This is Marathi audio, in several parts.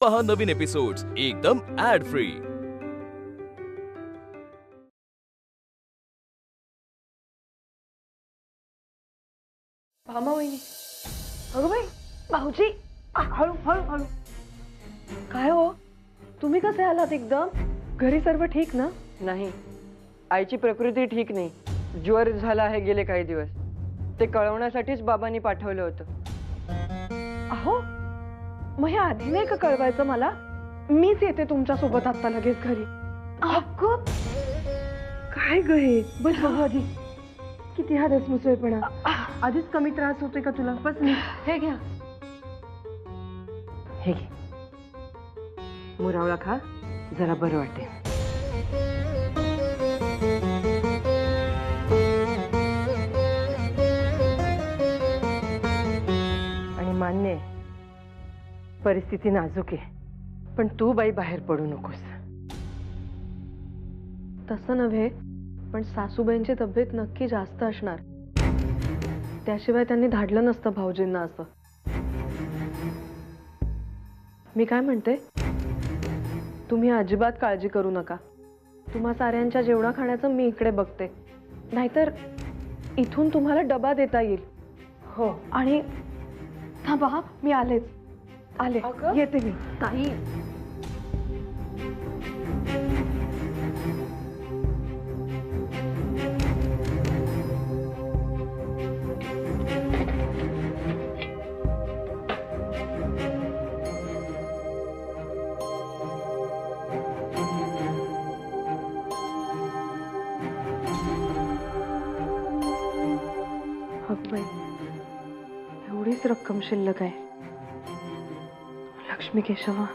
पहा नवीन एपिसोड्स एकदम ऍड फ्री। भामावहिनी, अगं बाई, भाऊजी, हळू हळू हळू। काय हो, तुम्ही कसे आलात एकदम? घरी सर्व ठीक ना? नाही, आईची प्रकृती ठीक नाही, ज्वर झाला आहे गेले काही दिवस। ते कळवण्यासाठीच बाबांनी पाठवलं होतं। अहो, मग हे आधी नाही का कळवायचं मला? मीच येते तुमच्या सोबत आता लगेच घरी। अगं काय ग हे? बस बघू आधी, किती हा दसमुसळपणा। आधीच कमी त्रास होतोय का तुला? बस नी, हे घ्या, हे घे, मुरावळा खा, जरा बरं वाटेल। आणि मान्य आहे, परिस्थिती नाजूक आहे, पण तू बाई बाहेर पडू नकोस। तसं नव्हे, पण सासूबाईंची तब्येत नक्की जास्त असणार, त्याशिवाय त्यांनी धाडलं नसतं भाऊजींना असं। मी काय म्हणते, तुम्ही अजिबात काळजी करू नका। तुम्हा साऱ्यांच्या जेवणा खाण्याचं मी इकडे बघते, नाहीतर इथून तुम्हाला डबा देता येईल। हो, आणि थांबा हा, मी आले, येते मी। ताई, बाई, एवढीच रक्कम शिल्लक आहे। लक्ष्मी केशवा,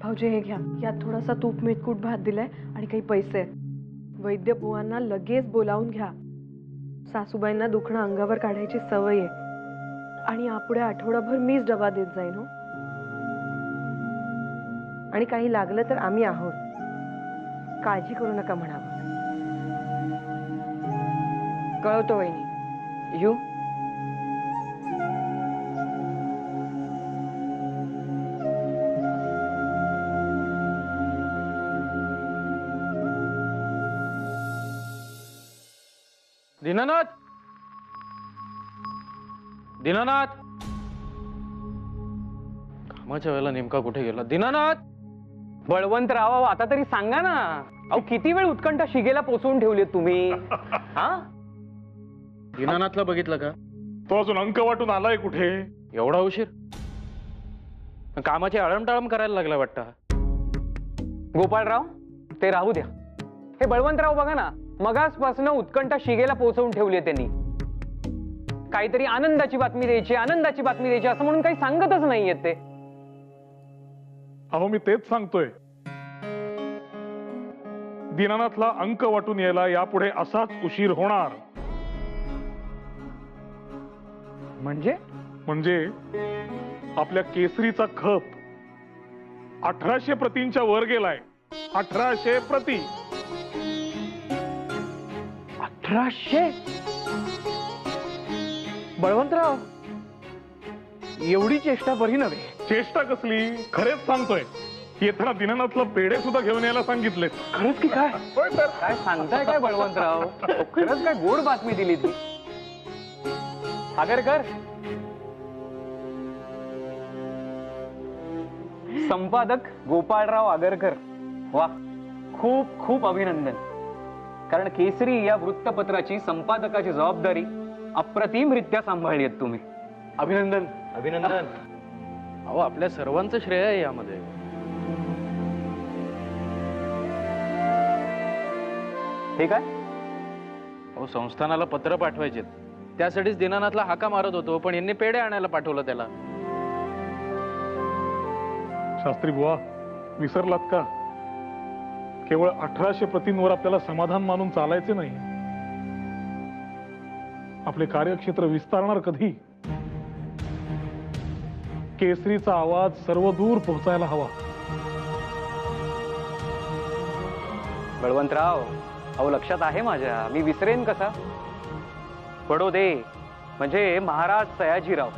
भाऊजी हे घ्या, यात थोडासा तूप मीठकूट भात दिलाय आणि काही पैसे आहेत। वैद्य बुवांना लगेच बोलावून घ्या। सासूबाईंना दुखणं अंगावर काढायची सवय आहे, आणि यापुढे आठवडाभर मीच डबा देत जाईन। हो, आणि काही लागलं तर आम्ही आहोत, काळजी करू नका म्हणावं। कळवतो वहिनी, येऊ? दीनानाथ, दीनानाथ, कामाच्या वेळेला नेमका कुठे गेला? दीनानाथ, बळवंतराव, आता तरी सांगा ना। अहो, किती वेळ उत्कंठा शिगेला पोचवून ठेवली तुम्ही? हा, दीनानाथला बघितलं का? तो अजून अंक वाटून आलाय कुठे? एवढा उशीर? कामाची आळमटाळम करायला लागला वाटतं। गोपाळराव, ते राहू द्या। हे बळवंतराव बघा ना, मगासपासून उत्कंठा शिगेला पोचवून ठेवली त्यांनी। काहीतरी आनंदाची बातमी द्यायची, आनंदाची बातमी द्यायची असं म्हणून काही सांगतच नाहीयेत ते। अहो, मी तेच सांगतोय, दीनानाथला अंक वाटून यायला यापुढे असाच उशीर होणार। म्हणजे आपल्या केसरीचा खप 1800 प्रतींच्या वर गेलाय। 1800 प्रती। 1800? बळवंतराव, एवढी चेष्टा बरी नव्हे। चेष्टा कसली, खरेच सांगतोय। येताना दीनानाथला पेढे सुद्धा घेऊन यायला सांगितले। खरंच की काय? काय सांगताय काय बळवंतराव? खरंच काय गोड बातमी दिली ती? आगरकर, संपादक गोपाळराव आगरकर, वा, खूप खूप अभिनंदन। कारण केसरी या वृत्तपत्राची संपादकाची जबाबदारी अप्रतिमरित्या सांभाळली आहेत तुम्ही। अभिनंदन, अभिनंदन। अहो, आपल्या सर्वांचं श्रेय आहे यामध्ये। हे काय? अहो, संस्थानाला पत्र पाठवायचे, त्यासाठीच दीनानाथला हाका मारत होतो, पण यांनी पेढे आणायला पाठवलं त्याला। शास्त्री बुवा, विसरलात का? केवळ 1800 प्रतींवर आपल्याला समाधान मानून चालायचे नाही। आपले कार्यक्षेत्र विस्तारणार कधी? केसरीचा आवाज सर्वदूर पोहोचायला हवा। बळवंतराव, अहो लक्षात आहे माझ्या, मी विसरेन कसा? बडोदे म्हणजे महाराज सयाजीराव.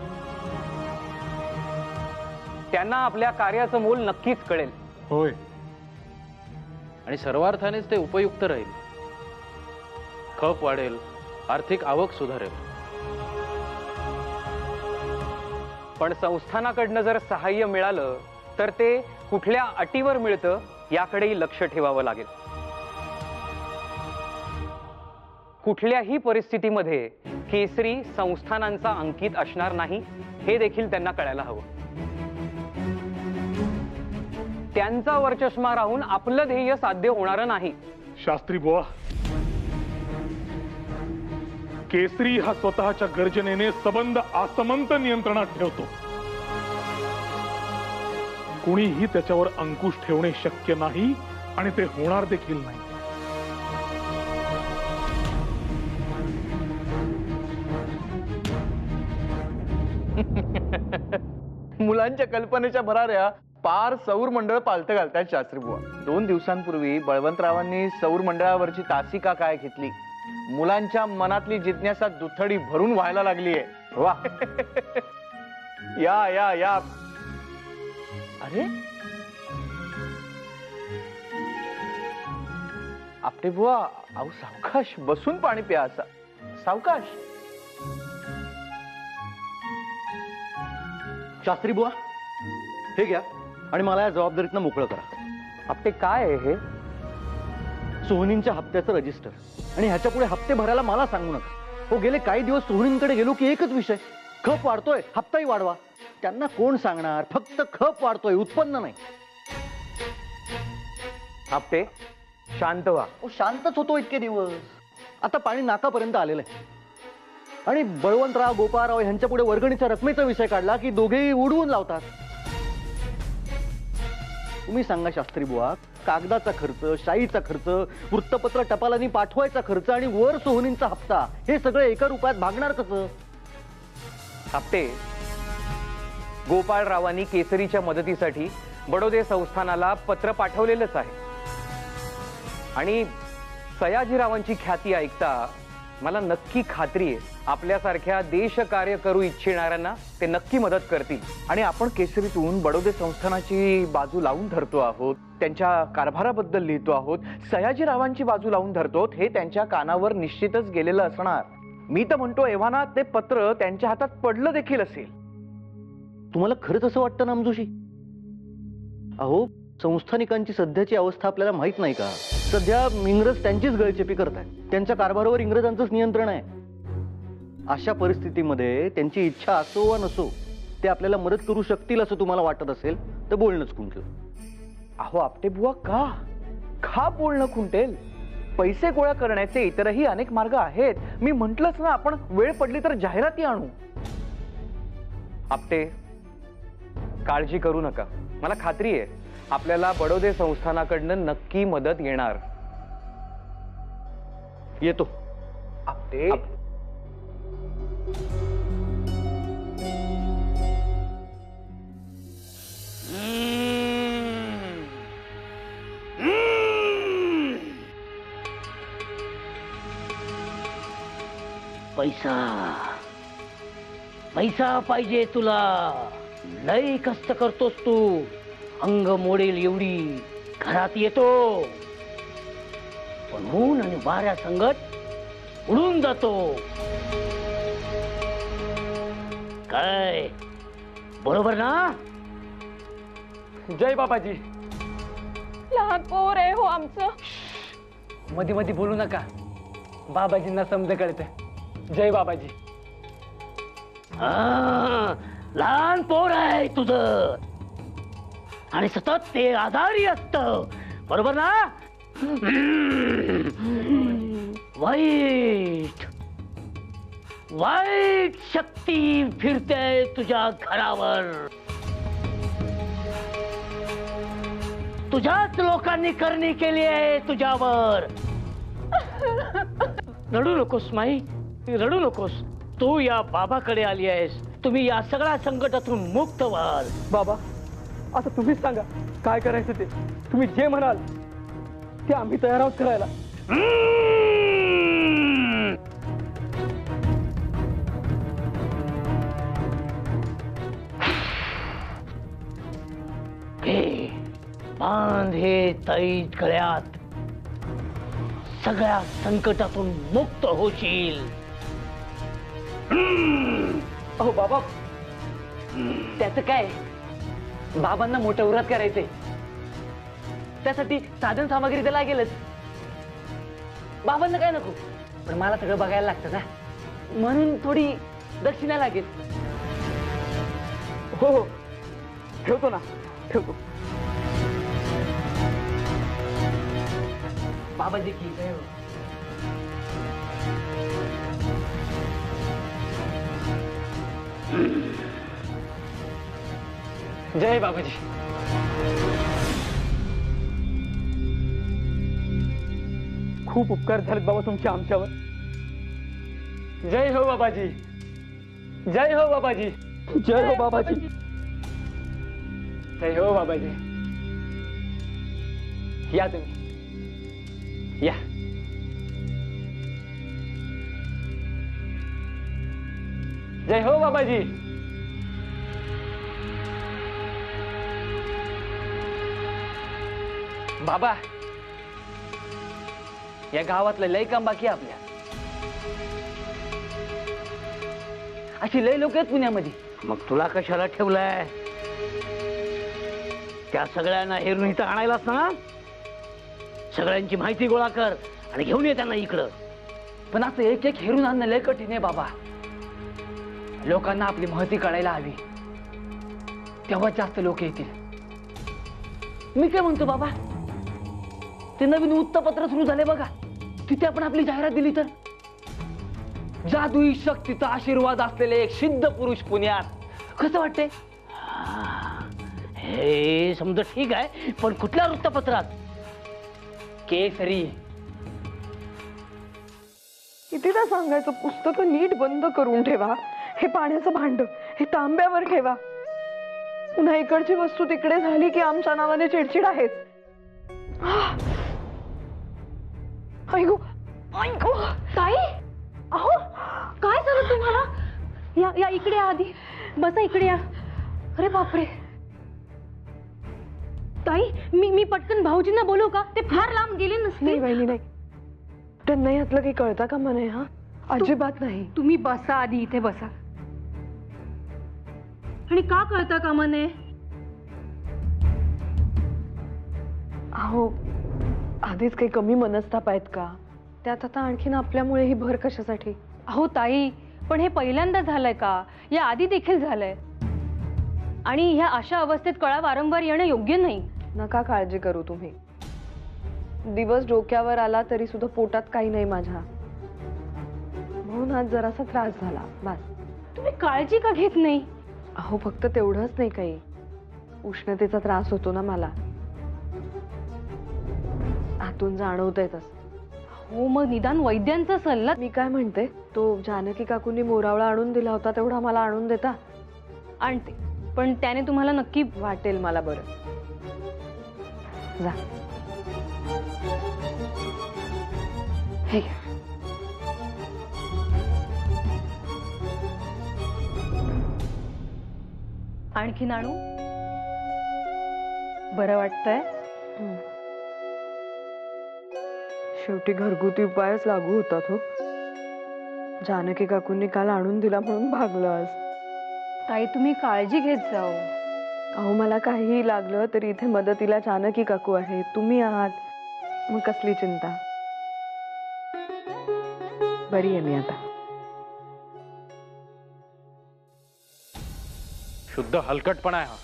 त्यांना आपल्या कार्याचं मोल नक्कीच कळेल. होय. आणि सर्वार्थानेच ते उपयुक्त राहील. खप वाढेल, आर्थिक आवक सुधारेल. पण संस्थानाकडनं जर सहाय्य मिळालं तर ते कुठल्या अटीवर मिळतं याकडेही लक्ष ठेवावं लागेल. कुठल्याही परिस्थितीमध्ये केसरी संस्थानांचा अंकित असणार नाही हे देखील त्यांना कळायला हवं. त्यांचा वरचष्मा राहून आपलं ध्येय साध्य होणार नाही. शास्त्री बुवा, केसरी हा स्वतःच्या गर्जनेने सबंध आसमंत नियंत्रणात ठेवतो. कुणीही त्याच्यावर अंकुश ठेवणे शक्य नाही आणि ते होणार देखील नाही. मुलांच्या कल्पनेच्या भराऱ्या पार सौर मंडळ पालथ घालतात शास्त्री बुवा. 2 दिवसांपूर्वी बळवंतरावांनी सौर मंडळावरची तासिका काय घेतली. मुलांच्या मनातली जिज्ञासा दुथडी भरून व्हायला लागलीये. वा या या या. अरे आपटे बुवा, अहो सावकाश बसून पाणी प्या. असा सावकाश. शास्त्री बुवा, हे घ्या आणि मला या जबाबदारीतनं मोकळं करा. आपटे काय आहे हे? सोहनींच्या हप्त्याचं रजिस्टर. आणि ह्याच्या पुढे हप्ते भरायला मला सांगू नका. हो, गेले काही दिवस सोहनींकडे गेलो की एकच विषय, खप वाढतोय, हप्ताही वाढवा. त्यांना कोण सांगणार? फक्त खप वाढतोय, उत्पन्न नाही. आपटे शांत व्हा. शांतच होतो इतके दिवस. आता पाणी नाकापर्यंत आलेलं आहे. आणि बळवंतराव, गोपाळराव यांच्या पुढे वर्गणीच्या रकमेचा विषय काढला की दोघेही उडवून लावतात. तुम्ही सांगा शास्त्री बुवा, कागदाचा खर्च, शाईचा खर्च, वृत्तपत्र टपालांनी पाठवायचा खर्च आणि वर सोहनींचा हप्ता, हे सगळं एका रुपयात भागणार कसं? आपटे, गोपाळरावांनी केसरीच्या मदतीसाठी बडोदे संस्थानाला पत्र पाठवलेलंच आहे. आणि सयाजीरावांची ख्याती ऐकता मला नक्की खात्री आहे आपल्यासारख्या देशकार्य करू इच्छिणाऱ्यांना ते नक्की मदत करतील. आणि आपण केसरीतून बडोदे संस्थानाची बाजू लावून धरतो आहोत, त्यांच्या कारभाराबद्दल लिहितो आहोत, सयाजीरावांची बाजू लावून धरतो, हे त्यांच्या कानावर निश्चितच गेलेलं असणार. मी तर म्हणतो एव्हाना ते पत्र त्यांच्या हातात पडलं देखील असेल. तुम्हाला खरंच असं वाटतं नामजोशी? अहो, संस्थानिकांची सध्याची अवस्था आपल्याला माहित नाही का? सध्या इंग्रज त्यांचीच गळचेपी करतायत. त्यांच्या कारभारावर इंग्रजांचंच नियंत्रण आहे. अशा परिस्थितीमध्ये त्यांची इच्छा असो वा नसो, ते आपल्याला मदत करू शकतील असं तुम्हाला वाटत असेल तर बोलणंच खुंटेल. अहो आपटे बुवा, का बोलणं खुंटेल? पैसे गोळा करण्याचे इतरही अनेक मार्ग आहेत. मी म्हंटलच ना, आपण वेळ पडली तर जाहिराती आणू. आपटे, काळजी करू नका. मला खात्री आहे आपल्याला बडोदे संस्थानाकडनं नक्की मदत येणार. येतो. आपटे, पैसा पैसा पाहिजे तुला. लय कष्ट करतोस तू. अंग मोडेल एवढी घरात येतो, पण ऊन आणि वाऱ्या संगत उडून जातो. काय बरोबर ना? जय बाबाजी. लहान पोर आहे हो आमचं. मध्ये मध्ये बोलू नका, बाबाजींना समज कळते. जय बाबाजी. लहान पोर आहे तुझं आणि सतत ते आजारी असत, बरोबर ना? वाईट वाईट शक्ती फिरते तुझ्या घरावर. तुझ्याच लोकांनी करणी केली आहे तुझ्यावर. रडू नकोस माई, रडू नकोस. तू या बाबाकडे आली आहेस. तुम्ही या सगळ्या संकटातून मुक्त व्हाल. बाबा, आता तुम्हीच सांगा काय करायचं ते. तुम्ही जे म्हणाल ते आम्ही तयार आहोत करायला. बांध हे तैत गळ्यात, सगळ्या संकटातून मुक्त होशील. अहो बाबा, त्याचं काय? बाबांना मोठं व्रत करायचंय, त्यासाठी साधन सामग्री तर लागेलच. बाबांना काय नको, पण मला सगळं बघायला लागतं ना, म्हणून थोडी दक्षिणा लागेल. हो, ठेवतो ना, ठेवतो. बाबाजी की जय हो. जय बाबाजी. खूप उपकार झालेत बाबा तुमचे आमच्यावर. जय हो बाबाजी. जय हो बाबाजी. जय हो बाबाजी. जय हो बाबाजी. या तुम्ही, या. जय हो बाबाजी. बाबा, या गावातलं लय काम बाकी आहे आपल्या. अशी लय लोक आहेत पुण्यामध्ये. मग तुला कशाला ठेवलंय? त्या सगळ्यांना हेरून इथं आणायलाच ना. सगळ्यांची माहिती गोळा कर आणि घेऊन ये त्यांना इकडं. पण असं एक एक हेरून आणणं लय कठीण आहे बाबा. लोकांना आपली महती कळायला हवी, तेव्हा जास्त लोक येतील. मी काय म्हणतो बाबा, ते नवीन वृत्तपत्र सुरू झाले बघा, तिथे आपण आपली जाहिरात दिली तर. जादुई शक्तीचा आशीर्वाद असलेले एक सिद्ध पुरुष पुण्यात, कसं वाटतंय? हे समजा ठीक आहे, पण कुठल्या वृत्तपत्रात? केसरी. कितीदा सांगायचं, पुस्तकं नीट बंद करून ठेवा. हे पाण्याचं भांड हे तांब्यावर ठेवा. पुन्हा इकडची वस्तू तिकडे झाली की आमच्या नावाने चिडचिड आहेच. ऐकू ऐकू ताई, अहो काय झालं तुम्हाला? या या इकडे या, आधी बसा, इकडे या. अरे बापरे. ताई, मी पटकन भाऊजींना बोलू का? ते फार लांब गेले नसते. नाही वहिनी, नाही. त्यांना यातलं काही कळता का म्हणे? हा, अजिबात नाही. तुम्ही बसा आधी, इथे बसा. आणि का कळता का म्हणे? अहो, आधीच काही कमी मनस्ताप आहेत का? त्यात आता आणखीन आपल्यामुळे ही भर कशासाठी? अहो ताई, पण हे पहिल्यांदा झालंय का? या आधी देखील झालंय. आणि ह्या अशा अवस्थेत कळा वारंवार येणं योग्य नाही. नका काळजी करू तुम्ही. दिवस डोक्यावर आला तरी सुद्धा पोटात काही नाही माझ्या, म्हणून आज जरासा त्रास झाला बस. तुम्ही काळजी का घेत नाही? अहो, फक्त तेवढंच नाही, काही उष्णतेचा त्रास होतो ना मला, आतून जाणवतंय तसं. हो, मग निदान वैद्यांचा सल्ला. मी काय म्हणते, तो जानकी काकूंनी मोरावळा आणून दिला होता, तेवढा मला आणून देता? आणते, पण त्याने तुम्हाला नक्की वाटेल मला. बरं, जा. हे घ्या. आणखीन आणू? बरं वाटतंय? शेवटी घरगुती उपायच लागू होतात हो. जानकी काकूंनी काल आणून दिला म्हणून भागलं आज. ताई, तुम्ही काळजी घेत जाओ. अहो, मला काहीही लागलं तरी इथे मदतीला जानकी काकू आहे, तुम्ही आहात, मग कसली चिंता. बरी आहे मी आता. शुद्ध हलकटपणा आहे हा.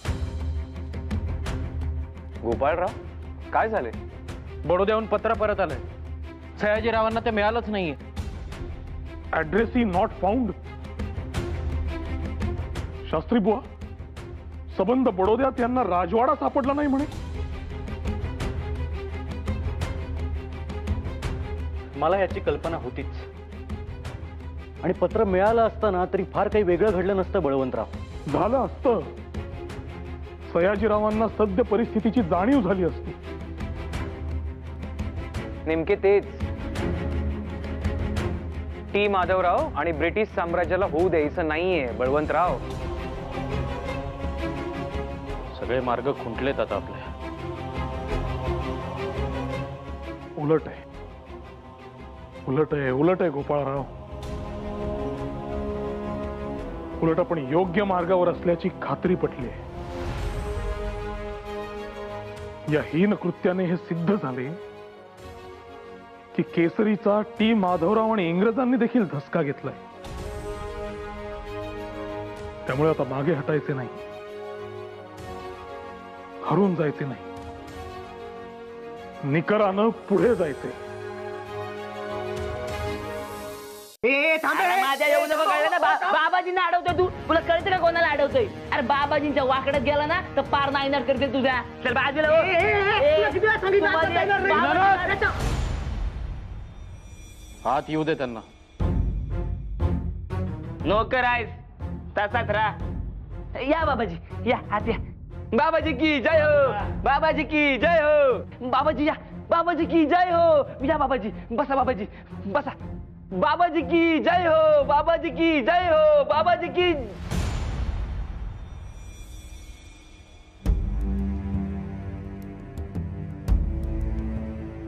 गोपाळराव, काय झाले? बडोद्याहून पत्र परत आलंय. सयाजीरावांना ते मिळालंच नाहीये. Address he not found. Shastri बुवा, सबंध बडोद्यात यांना राजवाडा सापडला नाही म्हणे. मला याची कल्पना होतीच, आणि पत्र मिळालं असताना तरी फार काही वेगळं घडलं नसतं बळवंतराव. झालं असतं, सयाजीरावांना सद्य परिस्थितीची जाणीव झाली असती. नेमके तेच. टी माधवराव आणि ब्रिटिश साम्राज्याला होऊ द्यायचं नाहीये बळवंतराव. सगळे मार्ग खुंटलेत आता आपले. उलट आहे. उलट आहे, उलट आहे गोपाळराव. उलट आपण योग्य मार्गावर असल्याची खात्री पटली आहे. या हीन कृत्याने हे सिद्ध झाले की केसरीचा टी माधवराव आणि इंग्रजांनी देखील धसका घेतलाय. त्यामुळे आता मागे हटायचे नाही, हरून जायचे नाही, निकरानं पुढे जायचे. माझ्या येऊ नको कळलं ना. बाबाजींना अडवतोय तू. तुला कळतं का कोणाला अडवतोय? अरे बाबाजींच्या वाकड्यात गेला ना तर पार नायनार करते तुझ्या. चल बाजूला हो. हात येऊ दे त्यांना. नोकर आहेस तसाच राहा. या बाबाजी या हात या. बाबाजी की जय हो. बाबाजी की जय हो. बाबाजी या. बाबाजी की जय हो. या बाबाजी बसा. बाबाजी बसा. बाबाजी की जय हो. बाबाजी की जय हो. बाबाजी की.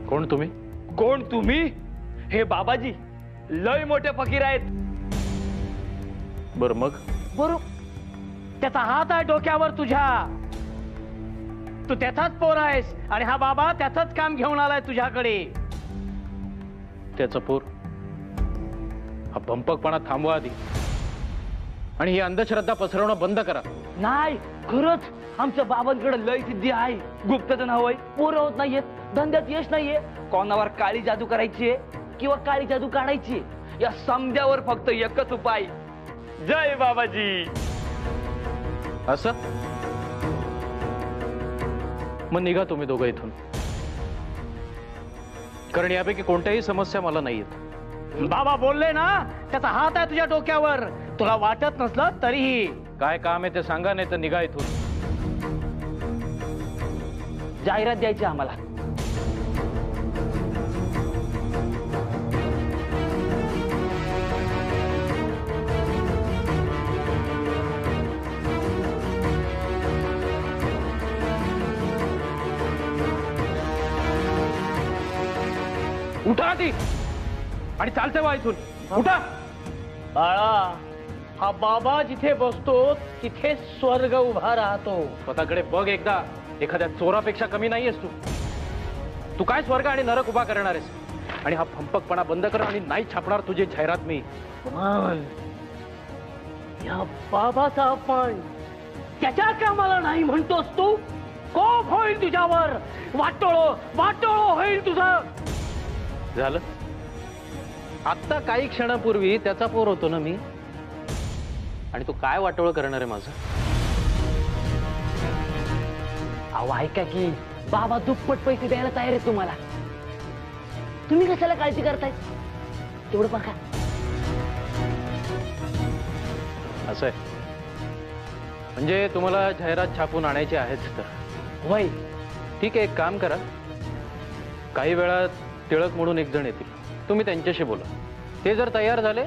कोण तुम्ही? कोण तुम्ही? हे बाबाजी लय मोठे फकीर आहेत. बर मग? बरोबर. त्याचा हात आहे डोक्यावर तुझ्या. तू त्याचाच पोर आहेस आणि हा बाबा त्याचंच काम घेऊन आलाय तुझ्याकडे. त्याचं पोर? हा भंपकपणा थांबवा आधी आणि ही अंधश्रद्धा पसरवणं बंद करा. नाही खरंच आमच्या बाबांकडे लय सिद्धी आहे. गुप्तच नाव आहे. पोरं होत नाहीयेत. धंद्यात यश नाहीये. कोणावर काळी जादू करायची किंवा काळी जादू काढायची. या समजावर फक्त एकच उपाय. जय बाबाजी. असं मग निघा तुम्ही दोघं इथून, कारण यापैकी कोणत्याही समस्या मला नाहीयेत. बाबा बोलले ना त्याचा हात आहे तुझ्या डोक्यावर. तुला वाटत नसलं तरीही. काय काम आहे ते सांगा, नाही तर निघा इथून. जाहिरात द्यायची आम्हाला. उठा आधी आणि चालते वा इथून. उठा. बाळा हा बाबा जिथे बसतो तिथे स्वर्ग उभा राहतो. स्वतःकडे बघ एकदा. एखाद्या चोरापेक्षा कमी नाहीयेस तू. तू काय स्वर्ग आणि नरक उभा करणार आहेस? आणि हा फंपकपणा बंद कर आणि नाही छापणार तुझी जाहिरात मी. या बाबाचा अपमान त्याच्या कामाला नाही म्हणतोस तू. कोप होईल तुझ्यावर. वाटोळो होईल तुझं. झालं. आत्ता काही क्षणापूर्वी त्याचा पोर होतो ना मी, आणि तू काय वाटोळ करणार आहे माझं? अहो ऐका की बाबा दुप्पट पैसे द्यायला तयार आहे तुम्हाला. तुम्ही कशाला काळजी करताय? तेवढं बघा. असं आहे म्हणजे तुम्हाला जाहिरात छापून आणायची आहेच तर. वय ठीक आहे, एक काम करा. काही वेळात टिळक म्हणून एक जण येतील, तुम्ही त्यांच्याशी बोला. ते जर तयार झाले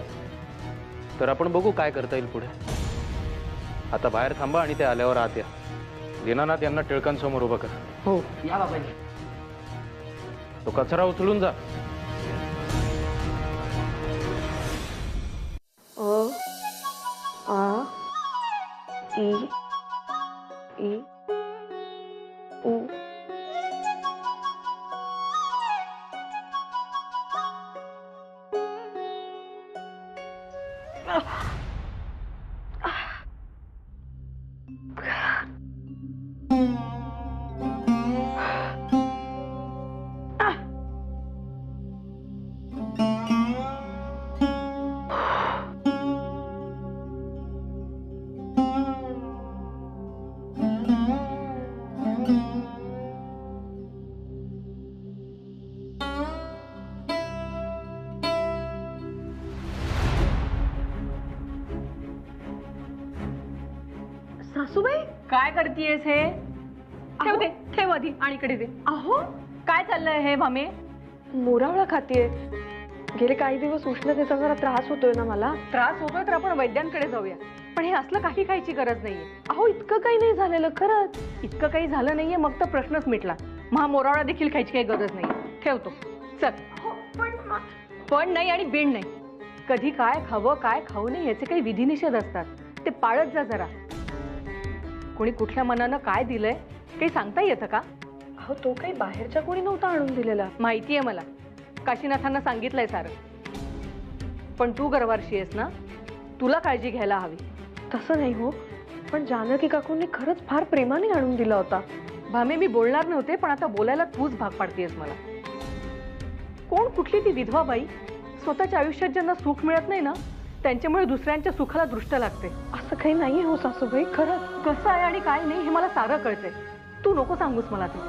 तर आपण बघू काय करता येईल पुढे. आता बाहेर थांबा आणि ते आल्यावर आत या. दीनानाथ यांना टिळकांसमोर उभं करा. हो या बाबाजी. तो कचरा उचलून जा. आ ई ई उ सासूबाई काय करतेयस हे? ठेव दे, ठेव आधी आणि इकडे दे. अहो काय चाललंय हे भामे? मोरावळा खातीये. गेले काही दिवस उष्णतेचा जरा त्रास होतोय ना मला. त्रास होतोय तर आपण वैद्यांकडे जाऊया. पण हे असलं काही खायची गरज नाहीये. अहो इतकं काही नाही झालेलं खरंच. इतकं काही झालं नाहीये मग तर प्रश्नच मिटला. मग हा मोरावळा देखील खायची काही गरज नाही. ठेवतो. चल. पण नाही आणि बिण नाही. कधी काय खावं काय खाऊ नये याचे काही विधिनिषेध असतात, ते पाळत जा जरा. कोणी कुठल्या मनानं काय दिलंय काही सांगता येतं का? अहो तो काही बाहेरच्या कोणी नव्हता आणून दिलेला. माहितीये मला, काशीनाथांना सांगितलंय सारं. पण तू गर्वारशी आहेस ना, तुला काळजी घ्यायला हवी. तसं नाही हो, पण जानकी काकूंनी खरंच फार प्रेमाने आणून दिला होता. भामे, मी बोलणार नव्हते, पण आता बोलायला तूच भाग पाडतेस मला. कोण कुठली ती विधवा बाई स्वतःच्या आयुष्यात ज्यांना सुख मिळत नाही ना, त्यांच्यामुळे दुसऱ्यांच्या सुखाला दृष्ट लागते. असं काही नाहीये हो सासूबाई, खरंच. कसं आहे आणि काय नाही हे मला सारं कळतंय. तू नको सांगूस मला ते.